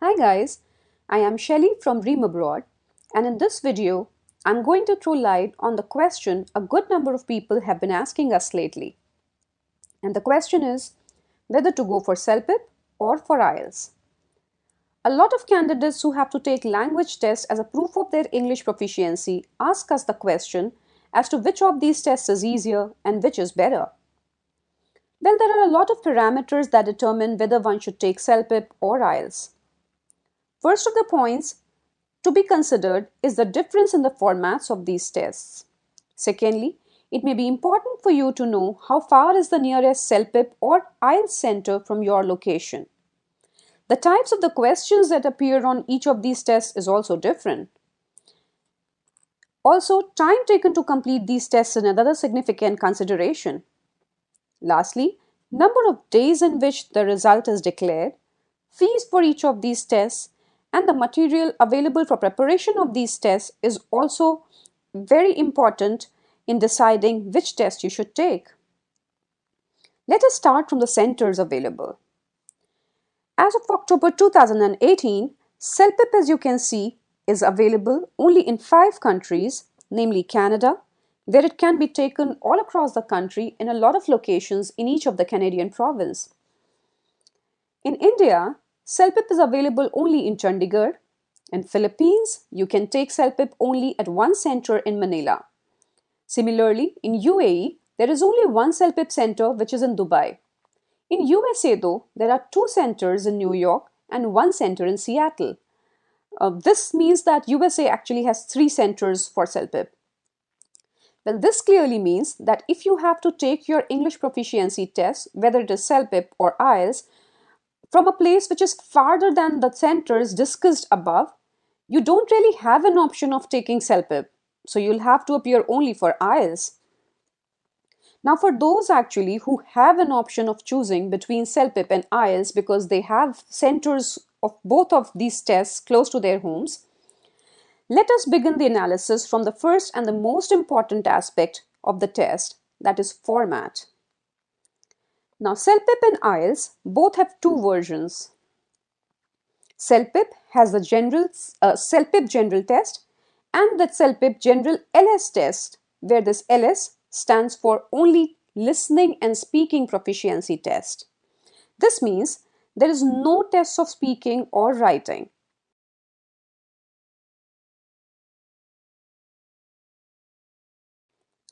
Hi guys, I am Shelly from Dream Abroad, and in this video, I'm going to throw light on the question a good number of people have been asking us lately. And the question is whether to go for CELPIP or for IELTS. A lot of candidates who have to take language tests as a proof of their English proficiency ask us the question as to which of these tests is easier and which is better. Well, there are a lot of parameters that determine whether one should take CELPIP or IELTS. First of the points to be considered is the difference in the formats of these tests. Secondly, it may be important for you to know how far is the nearest CELPIP or IELTS center from your location. The types of the questions that appear on each of these tests is also different. Also, time taken to complete these tests is another significant consideration. Lastly, number of days in which the result is declared, fees for each of these tests, and the material available for preparation of these tests is also very important in deciding which test you should take. Let us start from the centers available. As of October 2018, CELPIP, as you can see, is available only in 5 countries, namely Canada, where it can be taken all across the country in a lot of locations in each of the Canadian provinces. In India, CELPIP is available only in Chandigarh. In Philippines, you can take CELPIP only at one center in Manila. Similarly, in UAE, there is only one CELPIP center, which is in Dubai. In USA, though, there are 2 centers in New York and 1 center in Seattle. This means that USA actually has 3 centers for CELPIP. Well, this clearly means that if you have to take your English proficiency test, whether it is CELPIP or IELTS, from a place which is farther than the centers discussed above, you don't really have an option of taking CELPIP, so you'll have to appear only for IELTS. Now, for those actually who have an option of choosing between CELPIP and IELTS because they have centers of both of these tests close to their homes, let us begin the analysis from the first and the most important aspect of the test, that is format. Now, CELPIP and IELTS both have 2 versions. CELPIP has the CELPIP General Test and the CELPIP General LS Test, where this LS stands for only Listening and Speaking Proficiency Test. This means there is no test of speaking or writing.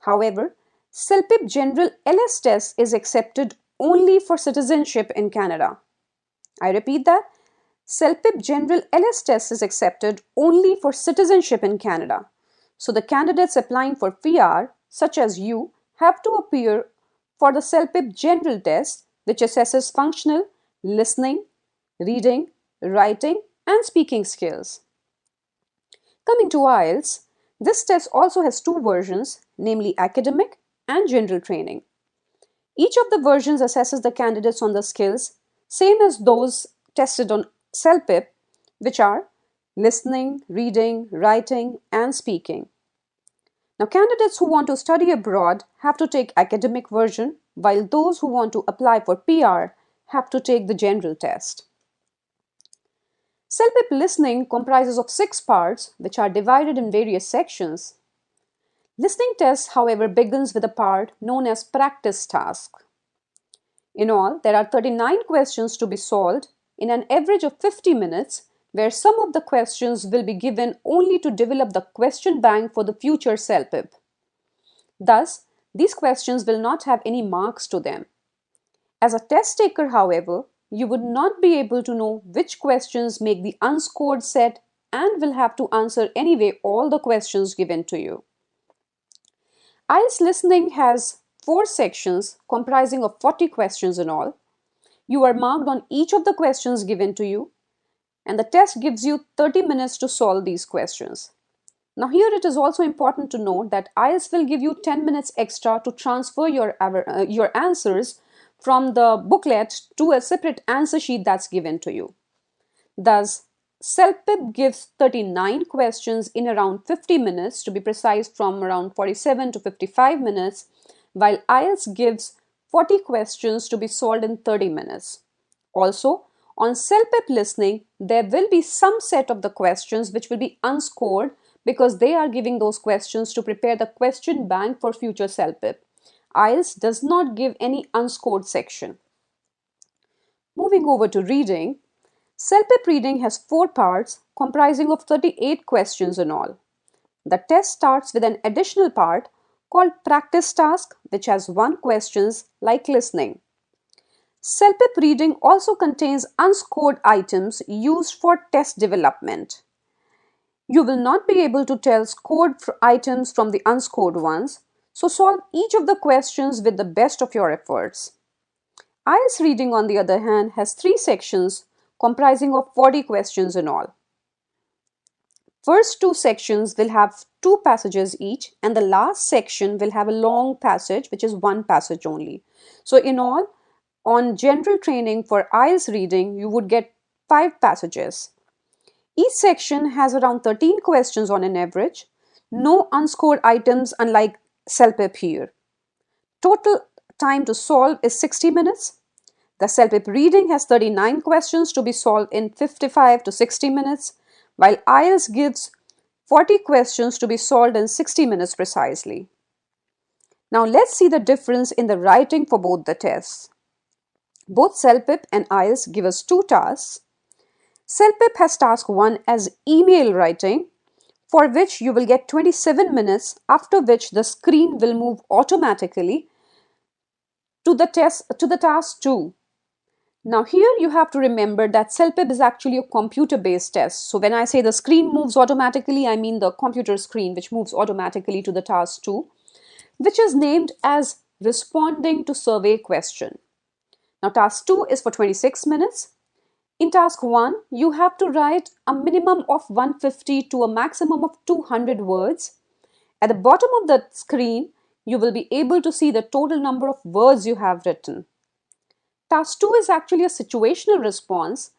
However, CELPIP General LS Test is accepted only for citizenship in Canada. I repeat that. CELPIP General LS Test is accepted only for citizenship in Canada. So the candidates applying for PR, such as you, have to appear for the CELPIP General Test, which assesses functional, listening, reading, writing, and speaking skills. Coming to IELTS, this test also has 2 versions, namely academic and general training. Each of the versions assesses the candidates on the skills, same as those tested on CELPIP, which are listening, reading, writing, and speaking. Now, candidates who want to study abroad have to take academic version, while those who want to apply for PR have to take the general test. CELPIP listening comprises of 6 parts, which are divided in various sections. Listening test, however, begins with a part known as practice task. In all, there are 39 questions to be solved in an average of 50 minutes, where some of the questions will be given only to develop the question bank for the future CELPIP. Thus, these questions will not have any marks to them. As a test taker, however, you would not be able to know which questions make the unscored set and will have to answer anyway all the questions given to you. IELTS listening has 4 sections comprising of 40 questions in all. You are marked on each of the questions given to you, and the test gives you 30 minutes to solve these questions. Now here it is also important to note that IELTS will give you 10 minutes extra to transfer your answers from the booklet to a separate answer sheet that's given to you. Thus, CELPIP gives 39 questions in around 50 minutes, to be precise from around 47 to 55 minutes, while IELTS gives 40 questions to be solved in 30 minutes. Also, On CELPIP listening, there will be some set of the questions which will be unscored because they are giving those questions to prepare the question bank for future CELPIP. IELTS does not give any unscored section. Moving over to reading, CELPIP reading has 4 parts comprising of 38 questions in all. The test starts with an additional part called practice task, which has 1 questions like listening. CELPIP reading also contains unscored items used for test development. You will not be able to tell scored items from the unscored ones, so solve each of the questions with the best of your efforts. IELTS reading, on the other hand, has 3 sections comprising of 40 questions in all. First 2 sections will have 2 passages each, and the last section will have a long passage, which is 1 passage only. So in all, on general training for IELTS reading, you would get 5 passages. Each section has around 13 questions on an average. No unscored items unlike CELPIP here. Total time to solve is 60 minutes. The CELPIP reading has 39 questions to be solved in 55 to 60 minutes, while IELTS gives 40 questions to be solved in 60 minutes precisely. Now let's see the difference in the writing for both the tests. Both CELPIP and IELTS give us 2 tasks. CELPIP has task 1 as email writing, for which you will get 27 minutes, after which the screen will move automatically to the task 2. Now here you have to remember that CELPIP is actually a computer-based test. So when I say the screen moves automatically, I mean the computer screen which moves automatically to the task 2, which is named as responding to survey question. Now task 2 is for 26 minutes. In task 1, you have to write a minimum of 150 to a maximum of 200 words. At the bottom of the screen, you will be able to see the total number of words you have written. Task 2 is actually a situational response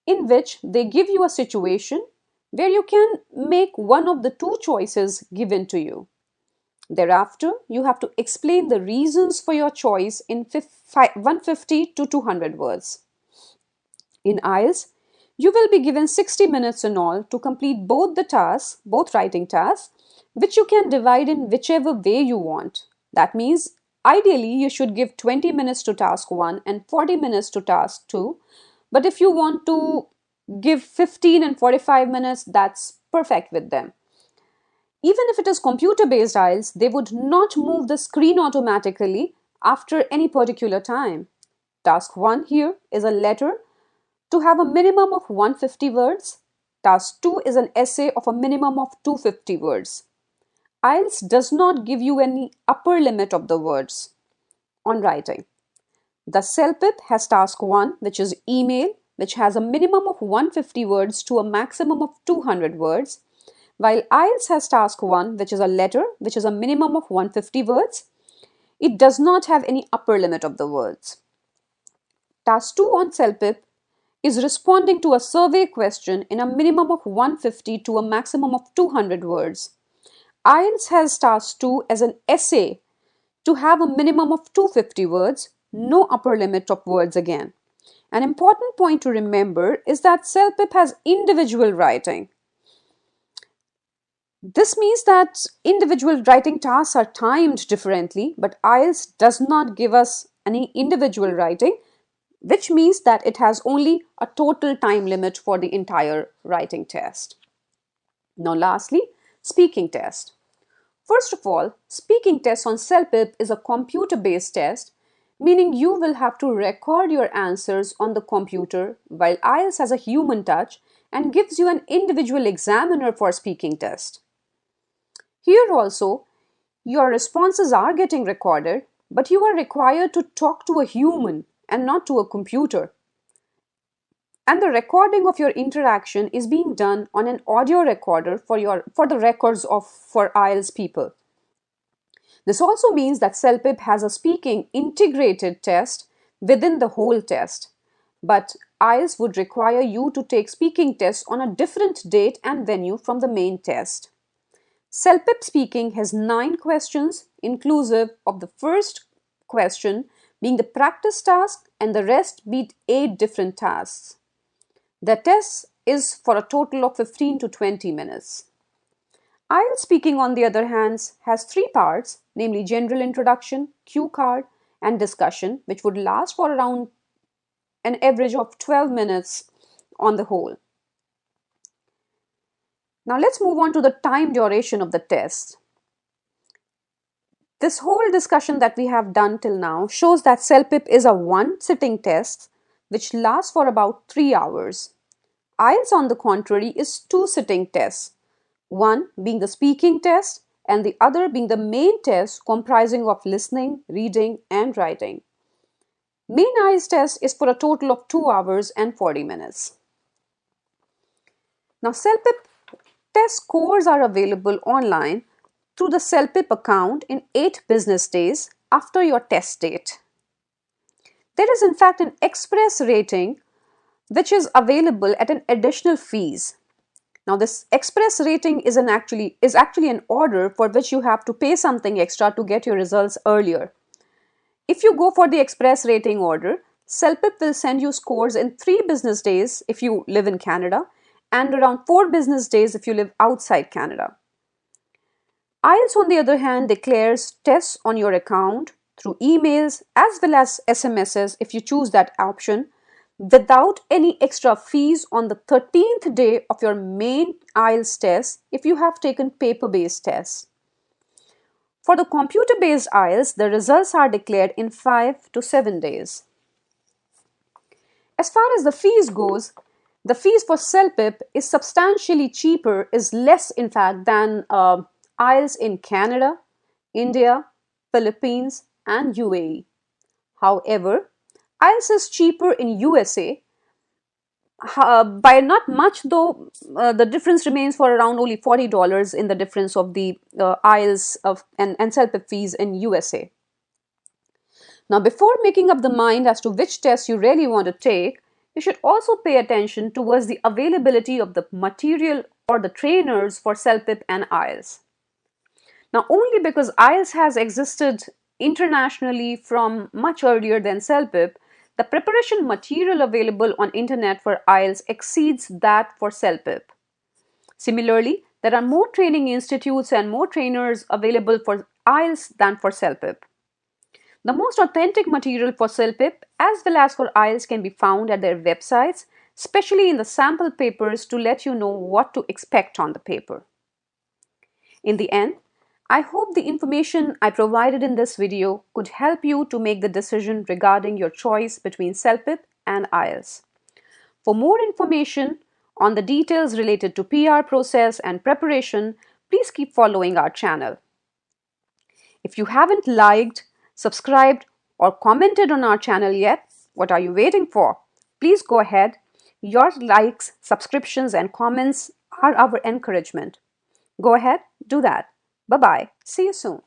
in which they give you a situation where you can make one of the 2 choices given to you. Thereafter, you have to explain the reasons for your choice in 150 to 200 words. In IELTS, you will be given 60 minutes in all to complete both the tasks, both writing tasks, which you can divide in whichever way you want. That means, ideally, you should give 20 minutes to task 1 and 40 minutes to task 2. But if you want to give 15 and 45 minutes, that's perfect with them. Even if it is computer-based IELTS, they would not move the screen automatically after any particular time. Task 1 here is a letter to have a minimum of 150 words. Task 2 is an essay of a minimum of 250 words. IELTS does not give you any upper limit of the words on writing. The CELPIP has task 1, which is email, which has a minimum of 150 words to a maximum of 200 words, while IELTS has task 1, which is a letter, which is a minimum of 150 words. It does not have any upper limit of the words. Task 2 on CELPIP is responding to a survey question in a minimum of 150 to a maximum of 200 words. IELTS has task 2 as an essay to have a minimum of 250 words, no upper limit of words again. An important point to remember is that CELPIP has individual writing. This means that individual writing tasks are timed differently, but IELTS does not give us any individual writing, which means that it has only a total time limit for the entire writing test. Now lastly, speaking test. First of all, speaking test on CELPIP is a computer-based test, meaning you will have to record your answers on the computer, while IELTS has a human touch and gives you an individual examiner for speaking test. Here also, your responses are getting recorded, but you are required to talk to a human and not to a computer. And the recording of your interaction is being done on an audio recorder for the records for IELTS people. This also means that CELPIP has a speaking integrated test within the whole test. But IELTS would require you to take speaking tests on a different date and venue from the main test. CELPIP speaking has 9 questions, inclusive of the first question being the practice task and the rest be 8 different tasks. The test is for a total of 15 to 20 minutes. IELTS speaking, on the other hand, has 3 parts, namely general introduction, cue card, and discussion, which would last for around an average of 12 minutes on the whole. Now let's move on to the time duration of the test. This whole discussion that we have done till now shows that CELPIP is a one-sitting test which lasts for about 3 hours. IELTS, on the contrary, is two-sitting tests, one being the speaking test and the other being the main test comprising of listening, reading, and writing. Main IELTS test is for a total of 2 hours and 40 minutes. Now, CELPIP test scores are available online through the CELPIP account in 8 business days after your test date. There is in fact an express rating which is available at an additional fees. Now this express rating is actually an order for which you have to pay something extra to get your results earlier. If you go for the express rating order, CELPIP will send you scores in 3 business days if you live in Canada and around 4 business days if you live outside Canada. IELTS, on the other hand, declares tests on your account through emails as well as SMSs if you choose that option, without any extra fees on the 13th day of your main IELTS test if you have taken paper-based tests. For the computer-based IELTS, the results are declared in 5 to 7 days. As far as the fees goes, the fees for CELPIP is substantially cheaper, is less in fact than IELTS in Canada, India, Philippines, and UAE. However, IELTS is cheaper in USA by not much, though the difference remains for around only $40 in the difference of the IELTS and CELPIP fees in USA. Now, before making up the mind as to which test you really want to take, you should also pay attention towards the availability of the material or the trainers for CELPIP and IELTS. Now, only because IELTS has existed internationally from much earlier than CELPIP, the preparation material available on internet for IELTS exceeds that for CELPIP. Similarly, there are more training institutes and more trainers available for IELTS than for CELPIP. The most authentic material for CELPIP as well as for IELTS can be found at their websites, especially in the sample papers to let you know what to expect on the paper. In the end, I hope the information I provided in this video could help you to make the decision regarding your choice between CELPIP and IELTS. For more information on the details related to PR process and preparation, please keep following our channel. If you haven't liked, subscribed, or commented on our channel yet, what are you waiting for? Please go ahead. Your likes, subscriptions, and comments are our encouragement. Go ahead, do that. Bye-bye. See you soon.